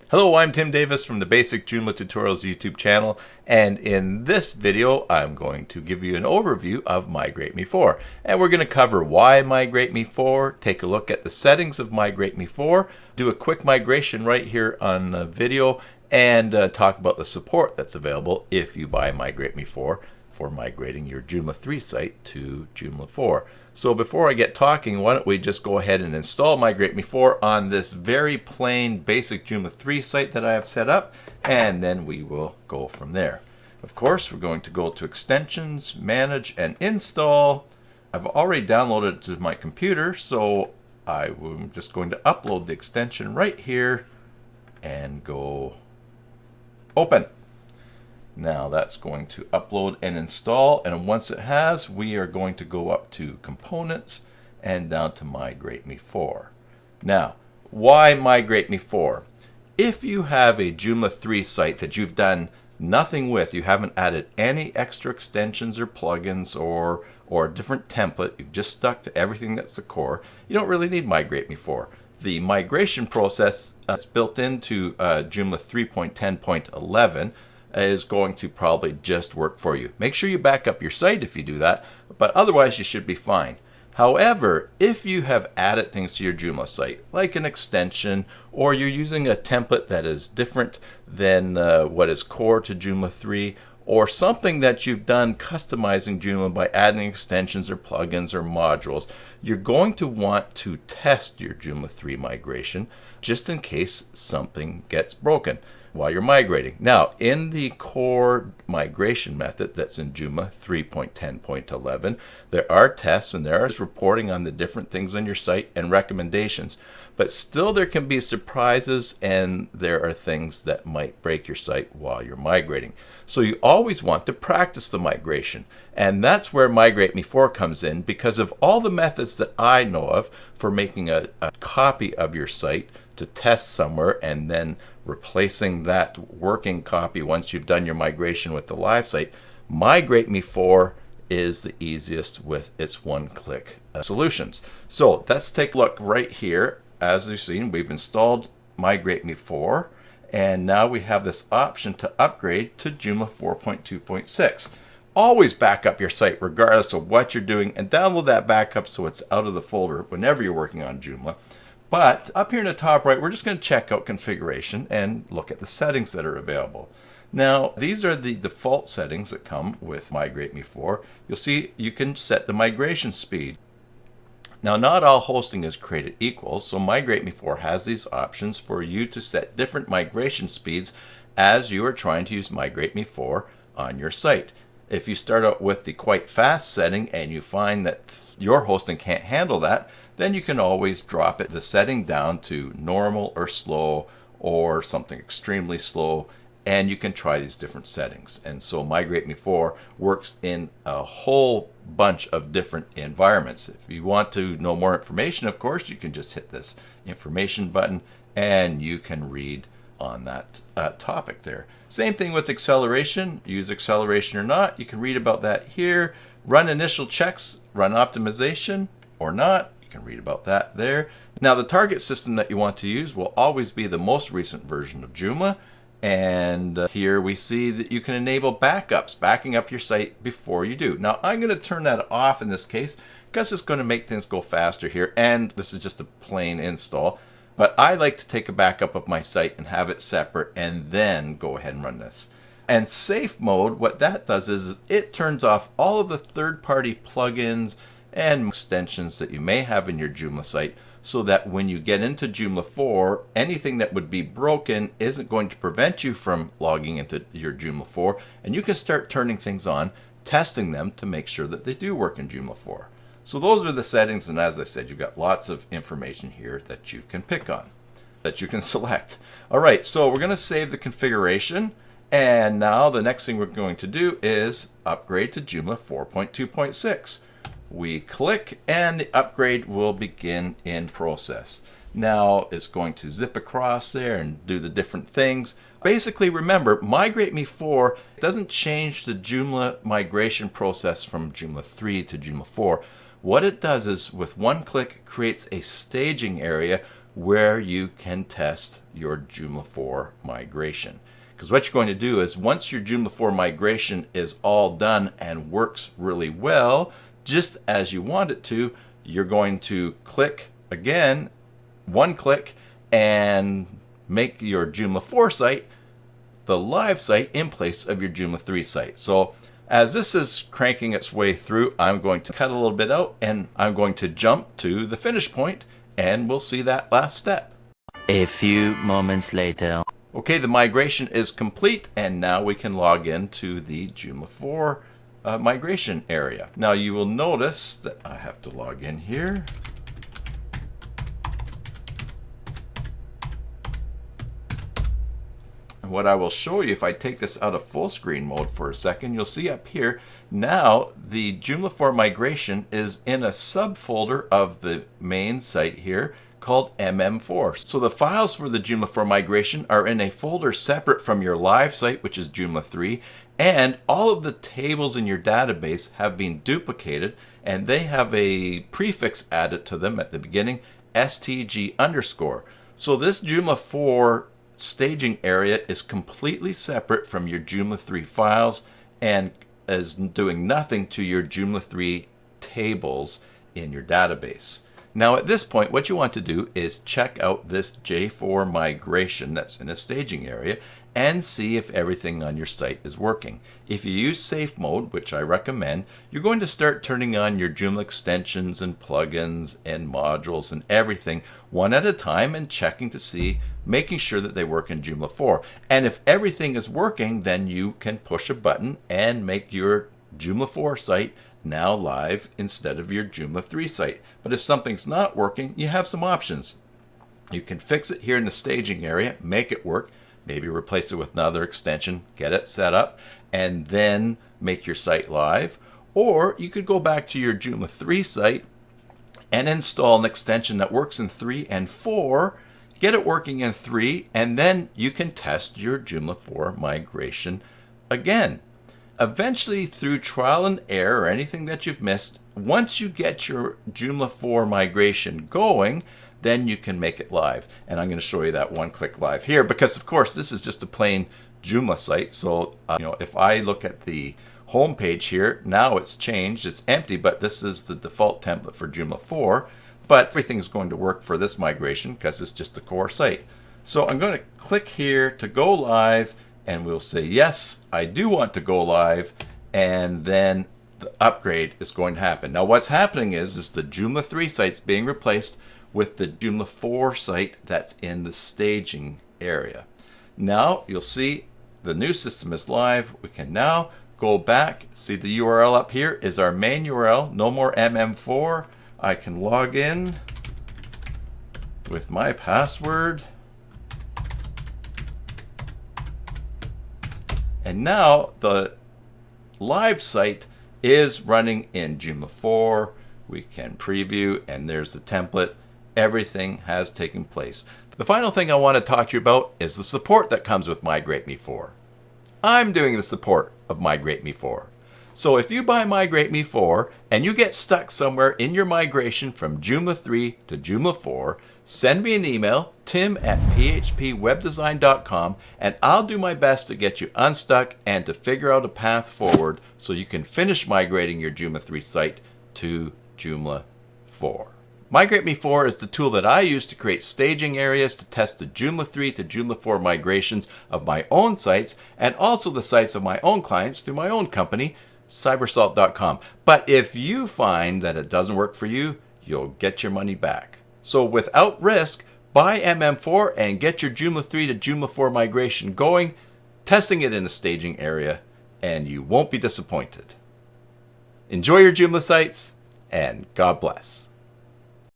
Hello, I'm Tim Davis from the Basic Joomla Tutorials YouTube channel, and in this video I'm going to give you an overview of MigrateMe4. And we're going to cover why MigrateMe4, take a look at the settings of MigrateMe4, do a quick migration right here on the video, and talk about the support that's available if you buy MigrateMe4 for migrating your Joomla 3 site to Joomla 4. So before I get talking, why don't we just go ahead and install MigrateMe4 on this very plain basic Joomla 3 site that I have set up, and then we will go from there. Of course, we're going to go to Extensions, Manage, and Install. I've already downloaded it to my computer, so I'm just going to upload the extension right here and go Open. Now that's going to upload and install, and once it has, we are going to go up to Components and down to MigrateMe4. Now, why MigrateMe4? If you have a Joomla 3 site that you've done nothing with, you haven't added any extra extensions or plugins or a different template, you've just stuck to everything that's the core, you don't really need MigrateMe4. The migration process that's built into Joomla 3.10.11 is going to probably just work for you. Make sure you back up your site if you do that, but otherwise you should be fine. However, if you have added things to your Joomla site, like an extension, or you're using a template that is different than what is core to Joomla 3, or something that you've done customizing Joomla by adding extensions or plugins or modules, you're going to want to test your Joomla 3 migration just in case something gets broken while you're migrating. Now, in the core migration method that's in Joomla 3.10.11, there are tests and there is reporting on the different things on your site and recommendations. But still there can be surprises, and there are things that might break your site while you're migrating. So you always want to practice the migration. And that's where MigrateMe4 comes in, because of all the methods that I know of for making a copy of your site to test somewhere and then replacing that working copy once you've done your migration with the live site. MigrateMe4 is the easiest with its one-click solutions. So let's take a look right here. As you've seen, we've installed MigrateMe4, and now we have this option to upgrade to Joomla 4.2.6. Always back up your site regardless of what you're doing, and download that backup so it's out of the folder whenever you're working on Joomla. But up here in the top right, we're just going to check out configuration and look at the settings that are available. Now, these are the default settings that come with MigrateMe4. You'll see you can set the migration speed. Now, not all hosting is created equal, so MigrateMe4 has these options for you to set different migration speeds as you are trying to use MigrateMe4 on your site. If you start out with the quite fast setting and you find that your hosting can't handle that, then you can always drop the setting down to normal or slow or something extremely slow, and you can try these different settings. And so MigrateMe4 works in a whole bunch of different environments. If you want to know more information, of course, you can just hit this information button and you can read on that topic there. Same thing with acceleration. Use acceleration or not, you can read about that here. Run initial checks, run optimization or not, you can read about that there. Now, the target system that you want to use will always be the most recent version of Joomla. And here we see that you can enable backups, backing up your site before you do. Now, I'm going to turn that off in this case because it's going to make things go faster here. And this is just a plain install. But I like to take a backup of my site and have it separate and then go ahead and run this. And safe mode, what that does is it turns off all of the third-party plugins and extensions that you may have in your Joomla site, so that when you get into Joomla 4, anything that would be broken isn't going to prevent you from logging into your Joomla 4, and you can start turning things on, testing them to make sure that they do work in Joomla 4. So those are the settings, and as I said, you've got lots of information here that you can pick on, that you can select. All right, so we're going to save the configuration, and now the next thing we're going to do is upgrade to Joomla 4.2.6. We click and the upgrade will begin in process. Now it's going to zip across there and do the different things. Basically, remember, MigrateMe4 doesn't change the Joomla migration process from Joomla 3 to Joomla 4. What it does is with one click creates a staging area where you can test your Joomla 4 migration. Because what you're going to do is once your Joomla 4 migration is all done and works really well, just as you want it to, you're going to click again, one click, and make your Joomla 4 site the live site in place of your Joomla 3 site. So as this is cranking its way through, I'm going to cut a little bit out and I'm going to jump to the finish point and we'll see that last step. A few moments later. Okay, the migration is complete and now we can log into the Joomla 4 migration area. Now you will notice that I have to log in here. And what I will show you, if I take this out of full screen mode for a second, you'll see up here now the Joomla 4 migration is in a subfolder of the main site here called MM4. So the files for the Joomla 4 migration are in a folder separate from your live site, which is Joomla 3, and all of the tables in your database have been duplicated and they have a prefix added to them at the beginning, stg_. So this Joomla 4 staging area is completely separate from your Joomla 3 files and is doing nothing to your Joomla 3 tables in your database. Now at this point, what you want to do is check out this J4 migration that's in a staging area and see if everything on your site is working. If you use safe mode, which I recommend, you're going to start turning on your Joomla extensions and plugins and modules and everything one at a time and checking to see, making sure that they work in Joomla 4. And if everything is working, then you can push a button and make your Joomla 4 site now live instead of your Joomla 3 site. But if something's not working, you have some options. You can fix it here in the staging area, make it work, maybe replace it with another extension, get it set up, and then make your site live. Or you could go back to your Joomla 3 site and install an extension that works in 3 and 4, get it working in 3, and then you can test your Joomla 4 migration again. Eventually, through trial and error or anything that you've missed, once you get your Joomla 4 migration going, then you can make it live. And I'm going to show you that one-click live here because, of course, this is just a plain Joomla site. So, if I look at the home page here, now it's changed. It's empty, but this is the default template for Joomla 4. But everything's going to work for this migration because it's just the core site. So I'm going to click here to go live, and we'll say, yes, I do want to go live, and then the upgrade is going to happen. Now what's happening is the Joomla 3 site's being replaced with the Joomla 4 site that's in the staging area. Now you'll see the new system is live. We can now go back, see the URL up here is our main URL, no more MM4. I can log in with my password. And now the live site is running in Joomla 4. We can preview and there's the template. Everything has taken place. The final thing I want to talk to you about is the support that comes with MigrateMe4. I'm doing the support of MigrateMe4. So if you buy MigrateMe4 and you get stuck somewhere in your migration from Joomla 3 to Joomla 4, send me an email, tim@phpwebdesign.com, and I'll do my best to get you unstuck and to figure out a path forward so you can finish migrating your Joomla 3 site to Joomla 4. MigrateMe4 is the tool that I use to create staging areas to test the Joomla 3 to Joomla 4 migrations of my own sites and also the sites of my own clients through my own company, cybersalt.com. But if you find that it doesn't work for you, you'll get your money back. So without risk, buy MM4 and get your Joomla 3 to Joomla 4 migration going, testing it in a staging area, and you won't be disappointed. Enjoy your Joomla sites, and God bless.